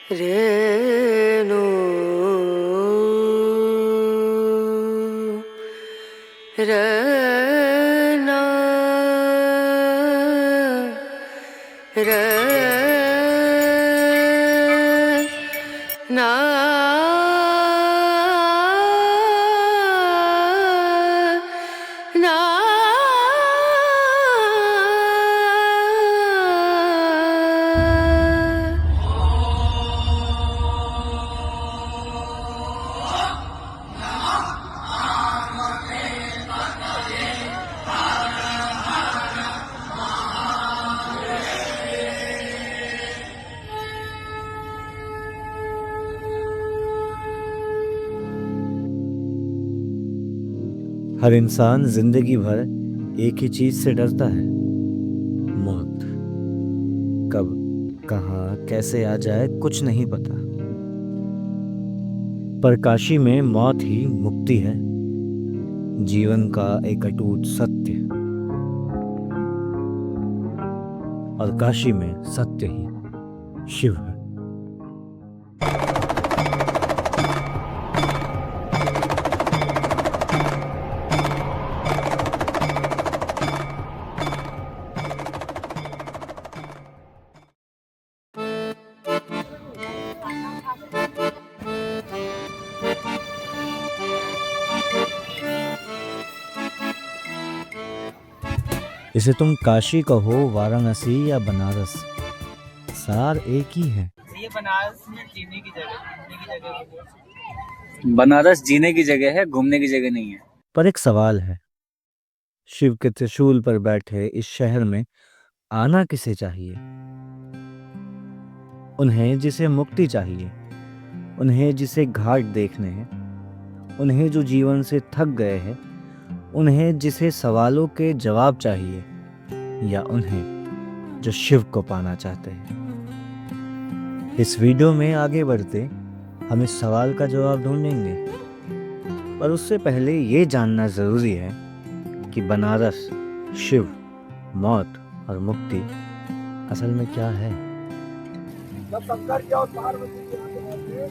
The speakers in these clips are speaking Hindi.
रेणु रना रना ना हर इंसान जिंदगी भर एक ही चीज से डरता है, मौत। कब, कहाँ, कैसे आ जाए कुछ नहीं पता। पर काशी में मौत ही मुक्ति है, जीवन का एक अटूट सत्य। और काशी में सत्य ही शिव है। इसे तुम काशी कहो, वाराणसी या बनारस, सार एक ही है। ये बनारस में जीने की जगह, बनारस जीने की जगह है, घूमने की जगह नहीं है। पर एक सवाल है, शिव के त्रिशूल पर बैठे इस शहर में आना किसे चाहिए? उन्हें जिसे मुक्ति चाहिए, उन्हें जिसे घाट देखने हैं, उन्हें जो जीवन से थक गए हैं, उन्हें जिसे सवालों के जवाब चाहिए, या उन्हें जो शिव को पाना चाहते हैं। इस वीडियो में आगे बढ़ते हम इस सवाल का जवाब ढूंढेंगे, पर उससे पहले ये जानना जरूरी है कि बनारस, शिव, मौत और मुक्ति असल में क्या है। जब शंकर जी और पार्वती जी आते रहते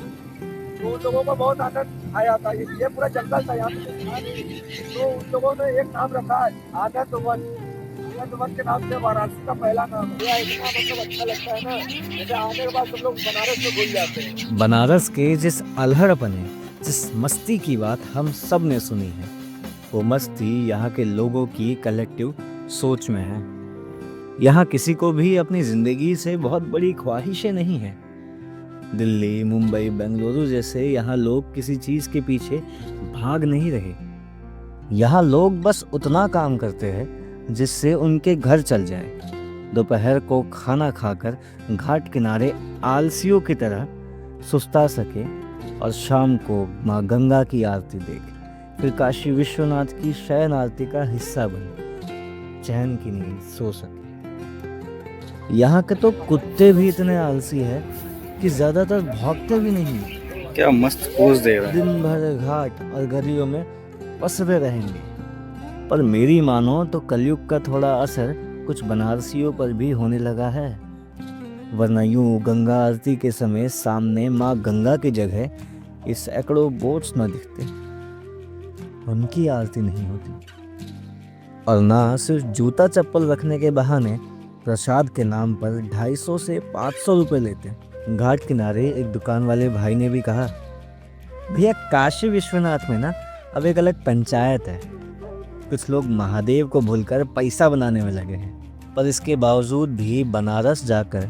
तो उन लोगों को बहुत आनंद आया था। ये पूरा जंगल था, यहाँ पे तो उन लोगों ने एक नाम रखा है आनंद वन। आनंद वन के नाम से वाराणसी का पहला नाम है। इतना मतलब अच्छा लगता है ना, जैसे आने के बाद सब लोग बनारस में भूल जाते हैं। बनारस के जिस अल्हड़पने, जिस मस्ती की बात हम सब ने सुनी है, वो मस्ती यहाँ के लोगों की कलेक्टिव सोच में है। यहाँ किसी को भी अपनी जिंदगी से बहुत बड़ी ख्वाहिशें नहीं है। दिल्ली, मुंबई, बेंगलुरु जैसे यहाँ लोग किसी चीज के पीछे भाग नहीं रहे। यहाँ लोग बस उतना काम करते हैं जिससे उनके घर चल जाए। दोपहर को खाना खाकर घाट किनारे आलसियों की तरह सुस्ता सके और शाम को माँ गंगा की आरती देख फिर काशी विश्वनाथ की शयन आरती का हिस्सा बने, चैन की नींद सो सके। यहाँ के तो कुत्ते भी इतने आलसी है कि ज्यादातर भागते भी नहीं। क्या मस्त पोज दे रहा है। दिन भर घाट और गलियों में पसरे रहेंगे। पर मेरी मानो तो कलयुग का थोड़ा असर कुछ बनारसियों पर भी होने लगा है, वरना यूं गंगा आरती के समय सामने माँ गंगा की जगह इस सैकड़ों बोट्स न दिखते, उनकी आरती नहीं होती। और ना सिर्फ जूता चप्पल रखने के बहाने प्रसाद के नाम पर 250 से 500 रुपए लेते। घाट किनारे एक दुकान वाले भाई ने भी कहा, भैया काशी विश्वनाथ में ना अब एक अलग पंचायत है। कुछ लोग महादेव को भूलकर पैसा बनाने में लगे हैं। पर इसके बावजूद भी बनारस जाकर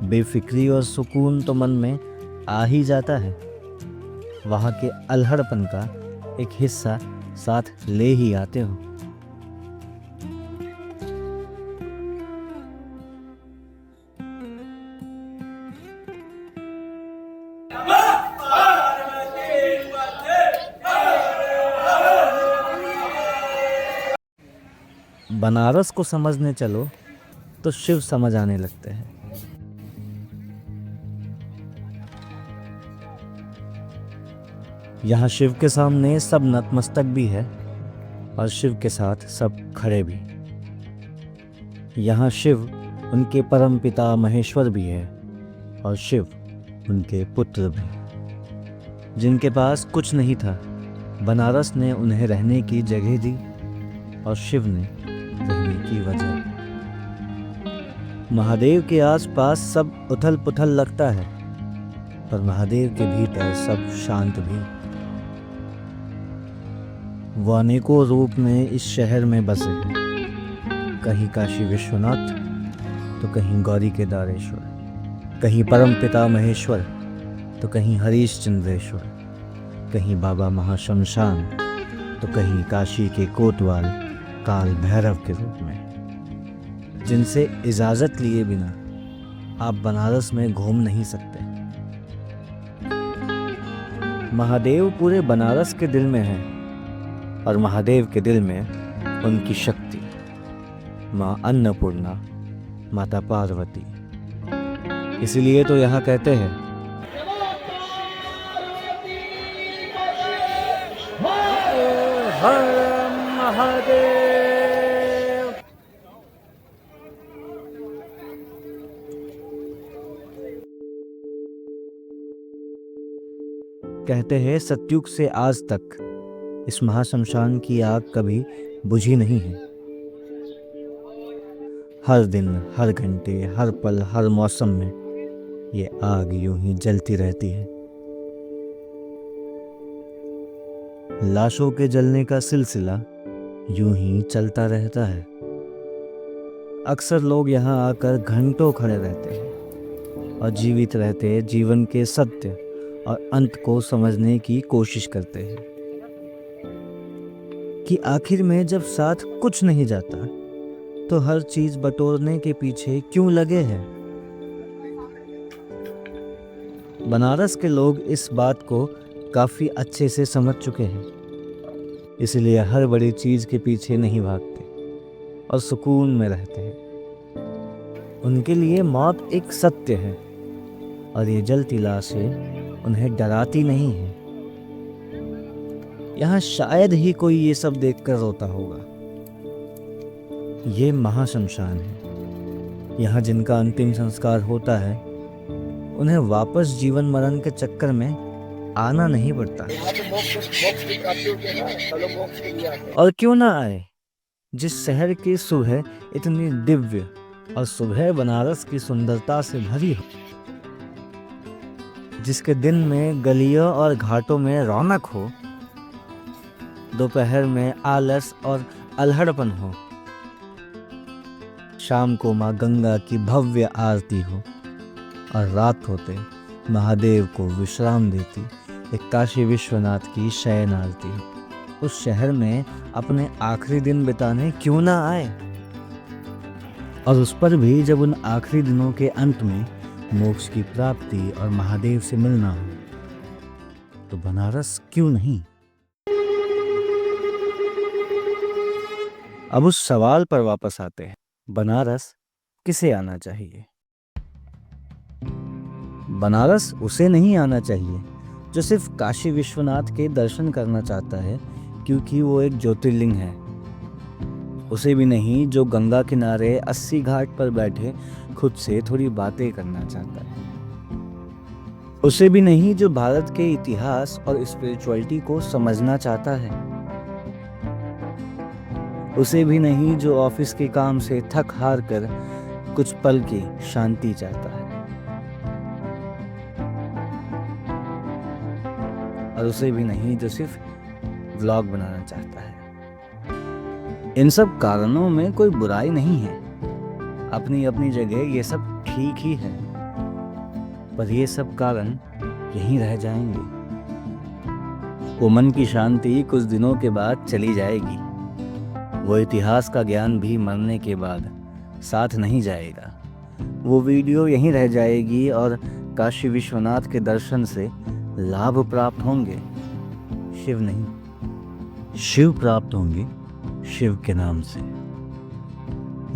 बेफिक्री और सुकून तो मन में आ ही जाता है। वहाँ के अल्हड़पन का एक हिस्सा साथ ले ही आते हो। बनारस को समझने चलो तो शिव समझ आने लगते हैं। यहाँ शिव के सामने सब नतमस्तक भी है और शिव के साथ सब खड़े भी। यहाँ शिव उनके परम पिता महेश्वर भी है और शिव उनके पुत्र भी। जिनके पास कुछ नहीं था, बनारस ने उन्हें रहने की जगह दी और शिव ने रहने की वजह। महादेव के आसपास सब उथल पुथल लगता है, पर महादेव के भीतर सब शांत भी। वो अनेकों रूप में इस शहर में बसे हैं, कहीं काशी विश्वनाथ तो कहीं गौरी केदारेश्वर, कहीं परम पिता महेश्वर तो कहीं हरीश चंद्रेश्वर, कहीं बाबा महाशमशान तो कहीं काशी के कोतवाल काल भैरव के रूप में, जिनसे इजाजत लिए बिना आप बनारस में घूम नहीं सकते। महादेव पूरे बनारस के दिल में है और महादेव के दिल में उनकी शक्ति माँ अन्नपूर्णा, माता पार्वती। इसलिए तो यहाँ कहते हैं हर महादेव। कहते हैं सतयुग से आज तक इस महाशमशान की आग कभी बुझी नहीं है। हर दिन, हर घंटे, हर पल, हर मौसम में ये आग यूं ही जलती रहती है। लाशों के जलने का सिलसिला यूं ही चलता रहता है। अक्सर लोग यहाँ आकर घंटों खड़े रहते हैं और जीवित रहते जीवन के सत्य और अंत को समझने की कोशिश करते हैं कि आखिर में जब साथ कुछ नहीं जाता तो हर चीज बटोरने के पीछे क्यों लगे हैं। बनारस के लोग इस बात को काफी अच्छे से समझ चुके हैं, इसलिए हर बड़ी चीज के पीछे नहीं भागते और सुकून में रहते हैं। उनके लिए मौत एक सत्य है और ये जलती लाशें उन्हें डराती नहीं है। यहाँ शायद ही कोई ये सब देखकर रोता होगा। ये महाशमशान है। यहाँ जिनका अंतिम संस्कार होता है उन्हें वापस जीवन मरण के चक्कर में आना नहीं पड़ता। और क्यों ना आए, जिस शहर की सुबह इतनी दिव्य और सुबह बनारस की सुंदरता से भरी हो, जिसके दिन में गलियों और घाटों में रौनक हो, दोपहर में आलस और अल्हड़पन हो, शाम को माँ गंगा की भव्य आरती हो और रात होते महादेव को विश्राम देती एक काशी विश्वनाथ की शयन आरती हो। उस शहर में अपने आखिरी दिन बिताने क्यों ना आए, और उस पर भी जब उन आखिरी दिनों के अंत में मोक्ष की प्राप्ति और महादेव से मिलना हो, तो बनारस क्यों नहीं। अब उस सवाल पर वापस आते हैं, बनारस किसे आना चाहिए। बनारस उसे नहीं आना चाहिए जो सिर्फ काशी विश्वनाथ के दर्शन करना चाहता है क्योंकि वो एक ज्योतिर्लिंग है। उसे भी नहीं जो गंगा किनारे 80 घाट पर बैठे खुद से थोड़ी बातें करना चाहता है। उसे भी नहीं जो भारत के इतिहास और स्पिरिचुअलिटी को समझना चाहता है। उसे भी नहीं जो ऑफिस के काम से थक हार कर कुछ पल की शांति चाहता है। और उसे भी नहीं जो सिर्फ व्लॉग बनाना चाहता है। इन सब कारणों में कोई बुराई नहीं है, अपनी अपनी जगह ये सब ठीक ही है, पर ये सब कारण यहीं रह जाएंगे। वो मन की शांति कुछ दिनों के बाद चली जाएगी। वो इतिहास का ज्ञान भी मरने के बाद साथ नहीं जाएगा। वो वीडियो यहीं रह जाएगी और काशी विश्वनाथ के दर्शन से लाभ प्राप्त होंगे, शिव नहीं, शिव प्राप्त होंगे शिव के नाम से।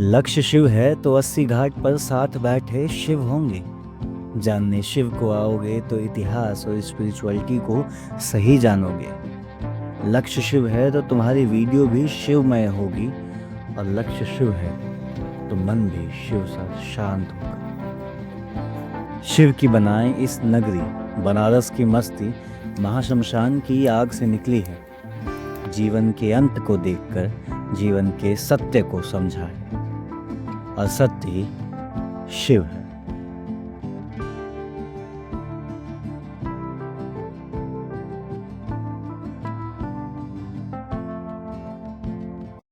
लक्ष्य शिव है तो 80 घाट पर साथ बैठे शिव होंगे। जानने शिव को आओगे तो इतिहास और स्पिरिचुअलिटी को सही जानोगे। लक्ष्य शिव है तो तुम्हारी वीडियो भी शिवमय होगी, और लक्ष्य शिव है तो मन भी शिव सा शांत होगा। शिव की बनाए इस नगरी बनारस की मस्ती महाशमशान की आग से निकली है। जीवन के अंत को देखकर जीवन के सत्य को समझाए और सत्य ही शिव है।